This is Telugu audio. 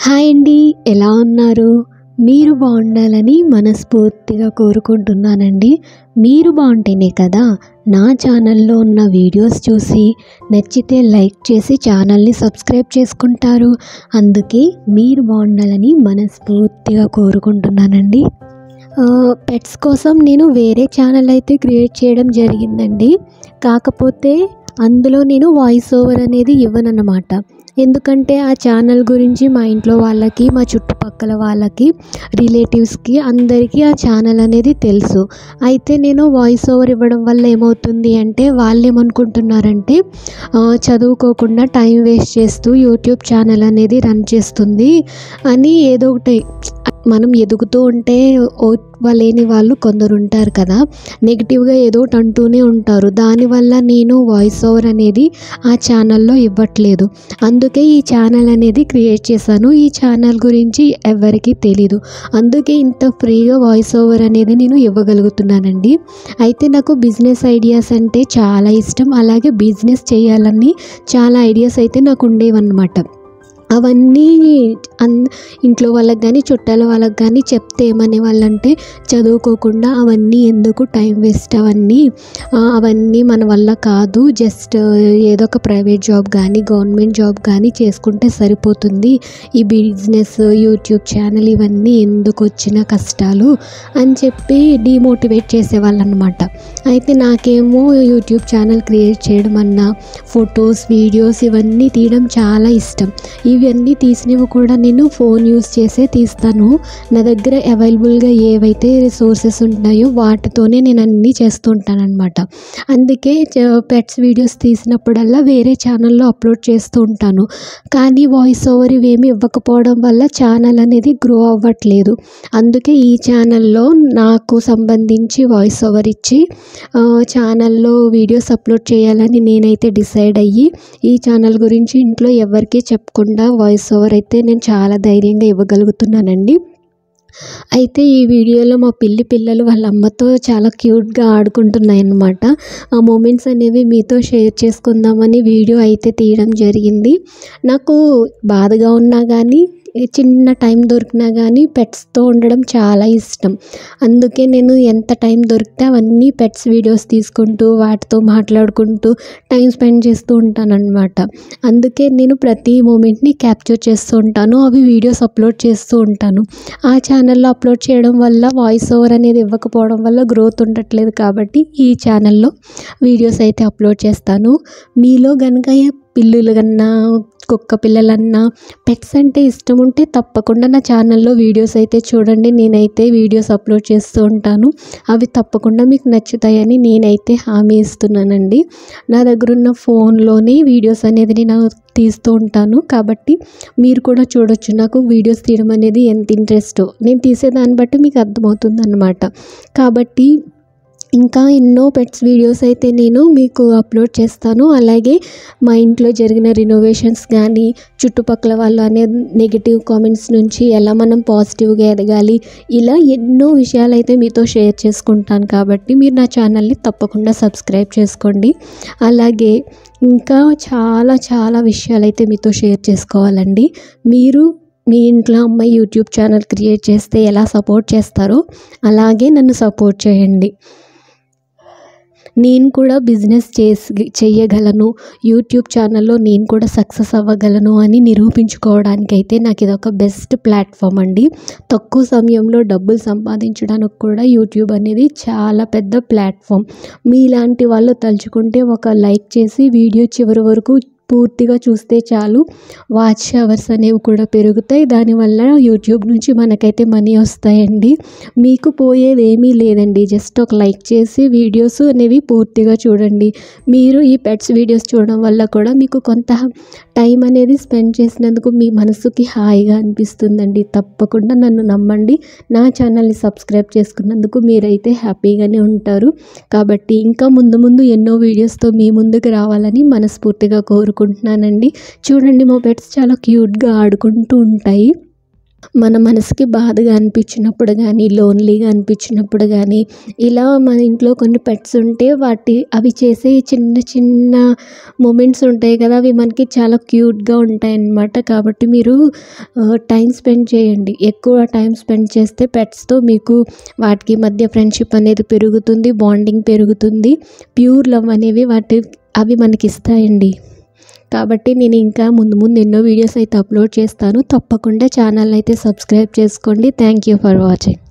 హాయ్ అండి, ఎలా ఉన్నారు? మీరు బాగుండాలని మనస్ఫూర్తిగా కోరుకుంటున్నానండి. మీరు బాగుంటేనే కదా నా ఛానల్లో ఉన్న వీడియోస్ చూసి నచ్చితే లైక్ చేసి ఛానల్ని సబ్స్క్రైబ్ చేసుకుంటారు. అందుకే మీరు బాగుండాలని మనస్ఫూర్తిగా కోరుకుంటున్నానండి. పెట్స్ కోసం నేను వేరే ఛానల్ అయితే క్రియేట్ చేయడం జరిగిందండి. కాకపోతే అందులో నేను వాయిస్ ఓవర్ అనేది ఇవ్వనన్నమాట. ఎందుకంటే ఆ ఛానల్ గురించి మా ఇంట్లో వాళ్ళకి, మా చుట్టుపక్కల వాళ్ళకి, రిలేటివ్స్కి అందరికీ ఆ ఛానల్ అనేది తెలుసు. అయితే నేను వాయిస్ ఓవర్ ఇవ్వడం వల్ల ఏమవుతుంది అంటే వాళ్ళు ఏమనుకుంటున్నారంటే చదువుకోకుండా టైం వేస్ట్ చేస్తూ యూట్యూబ్ ఛానల్ అనేది రన్ చేస్తుంది అని ఏదో ఒకటి. మనం ఎదుగుతూ ఉంటే లేని వాళ్ళు కొందరు ఉంటారు కదా, నెగిటివ్గా ఏదో ఒకటి అంటూనే ఉంటారు. దానివల్ల నేను వాయిస్ ఓవర్ అనేది ఆ ఛానల్లో ఇవ్వట్లేదు. అందుకే ఈ ఛానల్ అనేది క్రియేట్ చేశాను. ఈ ఛానల్ గురించి ఎవరికీ తెలీదు. అందుకే ఇంత ఫ్రీగా వాయిస్ ఓవర్ అనేది నేను ఇవ్వగలుగుతున్నానండి. అయితే నాకు బిజినెస్ ఐడియాస్ అంటే చాలా ఇష్టం. అలాగే బిజినెస్ చేయాలని చాలా ఐడియాస్ అయితే నాకు ఉండేవన్నమాట. అవన్నీ ఇంట్లో వాళ్ళకి కానీ చుట్టాల వాళ్ళకి కానీ చెప్తే ఏమనే వాళ్ళంటే, చదువుకోకుండా అవన్నీ ఎందుకు, టైం వేస్ట్, అవన్నీ మన వల్ల కాదు, జస్ట్ ఏదో ఒక ప్రైవేట్ జాబ్ కానీ గవర్నమెంట్ జాబ్ కానీ చేసుకుంటే సరిపోతుంది, ఈ బిజినెస్ యూట్యూబ్ ఛానల్ ఇవన్నీ ఎందుకు వచ్చిన కష్టాలు అని చెప్పి డీమోటివేట్ చేసేవాళ్ళు అనమాట. అయితే నాకేమో యూట్యూబ్ ఛానల్ క్రియేట్ చేయడం అన్నా, ఫొటోస్, వీడియోస్ ఇవన్నీ తీయడం చాలా ఇష్టం. ఇవన్నీ తీసినవి కూడా నేను ఫోన్ యూస్ చేసే తీస్తాను. నా దగ్గర అవైలబుల్గా ఏవైతే రిసోర్సెస్ ఉంటాయో వాటితోనే నేను అన్నీ చేస్తూ ఉంటాను అనమాట. అందుకే పెట్స్ వీడియోస్ తీసినప్పుడల్లా వేరే ఛానల్లో అప్లోడ్ చేస్తూ ఉంటాను. కానీ వాయిస్ ఓవర్ ఇవేమి ఇవ్వకపోవడం వల్ల ఛానల్ అనేది గ్రో అవ్వట్లేదు. అందుకే ఈ ఛానల్లో నాకు సంబంధించి వాయిస్ ఓవర్ ఇచ్చి ఛానల్లో వీడియోస్ అప్లోడ్ చేయాలని నేనైతే డిసైడ్ అయ్యి, ఈ ఛానల్ గురించి ఇంట్లో ఎవరికీ చెప్పకుండా వాయిస్ ఓవర్ అయితే నేను చాలా ధైర్యంగా ఇవ్వగలుగుతున్నానండి. అయితే ఈ వీడియోలో మా పిల్లలు వాళ్ళ అమ్మతో చాలా క్యూట్గా ఆడుకుంటున్నాయి అన్నమాట. ఆ మూమెంట్స్ అనేవి మీతో షేర్ చేసుకుందామని వీడియో అయితే తీయడం జరిగింది. నాకు బాధగా ఉన్నా కానీ, చిన్న టైం దొరికినా కానీ పెట్స్తో ఉండడం చాలా ఇష్టం. అందుకే నేను ఎంత టైం దొరికితే అవన్నీ పెట్స్ వీడియోస్ తీసుకుంటూ వాటితో మాట్లాడుకుంటూ టైం స్పెండ్ చేస్తూ ఉంటాను అనమాట. అందుకే నేను ప్రతి మూమెంట్ని క్యాప్చర్ చేస్తూ ఉంటాను. అవి వీడియోస్ అప్లోడ్ చేస్తూ ఉంటాను. ఆ ఛానల్లో అప్లోడ్ చేయడం వల్ల వాయిస్ ఓవర్ అనేది ఇవ్వకపోవడం వల్ల గ్రోత్ ఉండట్లేదు. కాబట్టి ఈ ఛానల్లో వీడియోస్ అయితే అప్లోడ్ చేస్తాను. మీలో కనుక పిల్లులు కన్నా, కుక్క పిల్లలన్నా, పెట్స్ అంటే ఇష్టం ఉంటే తప్పకుండా నా ఛానల్లో వీడియోస్ అయితే చూడండి. నేనైతే వీడియోస్ అప్లోడ్ చేస్తూ ఉంటాను. అవి తప్పకుండా మీకు నచ్చుతాయని నేనైతే హామీ ఇస్తున్నానండి. నా దగ్గర ఉన్న ఫోన్లోనే వీడియోస్ అనేది నేను తీస్తూ ఉంటాను. కాబట్టి మీరు కూడా చూడొచ్చు నాకు వీడియోస్ తీయడం అనేది ఎంత ఇంట్రెస్టో. నేను తీసేదాన్ని బట్టి మీకు అర్థమవుతుంది అన్నమాట. కాబట్టి ఇంకా ఎన్నో పెట్స్ వీడియోస్ అయితే నేను మీకు అప్లోడ్ చేస్తాను. అలాగే మా ఇంట్లో జరిగిన రినోవేషన్స్ కానీ, చుట్టుపక్కల వాళ్ళు అనే నెగిటివ్ కామెంట్స్ నుంచి ఎలా మనం పాజిటివ్గా ఎదగాలి, ఇలా ఎన్నో విషయాలు అయితే మీతో షేర్ చేసుకుంటాను. కాబట్టి మీరు నా ఛానల్ని తప్పకుండా సబ్స్క్రైబ్ చేసుకోండి. అలాగే ఇంకా చాలా చాలా విషయాలు అయితే మీతో షేర్ చేసుకోవాలండి. మీరు మీ ఇంట్లో అమ్మాయి యూట్యూబ్ ఛానల్ క్రియేట్ చేస్తే ఎలా సపోర్ట్ చేస్తారో అలాగే నన్ను సపోర్ట్ చేయండి. నేను కూడా బిజినెస్ చేయగలను, యూట్యూబ్ ఛానల్లో నేను కూడా సక్సెస్ అవ్వగలను అని నిరూపించుకోవడానికైతే నాకు ఇదొక బెస్ట్ ప్లాట్ఫామ్ అండి. తక్కువ సమయంలో డబ్బులు సంపాదించడానికి కూడా యూట్యూబ్ అనేది చాలా పెద్ద ప్లాట్ఫామ్. మీలాంటి వాళ్ళు తలుచుకుంటే ఒక లైక్ చేసి వీడియో చివరి వరకు పూర్తిగా చూస్తే చాలు, వాచ్ అవర్స్ అనేవి కూడా పెరుగుతాయి. దానివల్ల యూట్యూబ్ నుంచి మనకైతే మనీ వస్తాయండి. మీకు పోయేది ఏమీ లేదండి. జస్ట్ ఒక లైక్ చేసి వీడియోస్ అనేవి పూర్తిగా చూడండి. మీరు ఈ పెట్స్ వీడియోస్ చూడడం వల్ల కూడా మీకు కొంత టైం అనేది స్పెండ్ చేసినందుకు మీ మనసుకి హాయిగా అనిపిస్తుందండి. తప్పకుండా నన్ను నమ్మండి. నా ఛానల్ని సబ్స్క్రైబ్ చేసుకున్నందుకు మీరైతే హ్యాపీగానే ఉంటారు. కాబట్టి ఇంకా ముందు ఎన్నో వీడియోస్తో మీ ముందుకు రావాలని మనస్ఫూర్తిగా కోరుకుంటున్నానండి. చూడండి, మా పెట్స్ చాలా క్యూట్గా ఆడుకుంటూ ఉంటాయి. మన మనసుకి బాధగా అనిపించినప్పుడు కానీ, లోన్లీగా అనిపించినప్పుడు కానీ, ఇలా మన ఇంట్లో కొన్ని పెట్స్ ఉంటే అవి చేసే చిన్న చిన్న మూమెంట్స్ ఉంటాయి కదా, అవి మనకి చాలా క్యూట్గా ఉంటాయన్నమాట. కాబట్టి మీరు టైం స్పెండ్ చేయండి. ఎక్కువ టైం స్పెండ్ చేస్తే పెట్స్తో మీకు వాటికి మధ్య ఫ్రెండ్షిప్ అనేది పెరుగుతుంది, బాండింగ్ పెరుగుతుంది, ప్యూర్ లవ్ అనేవి అవి మనకి ఇస్తాయండి. కాబట్టి నేను ఇంకా ముందు ముందు ఎన్నో వీడియోస్ అయితే అప్లోడ్ చేస్తాను. తప్పకుండా ఛానల్ అయితే సబ్స్క్రైబ్ చేసుకోండి. Thank you for watching.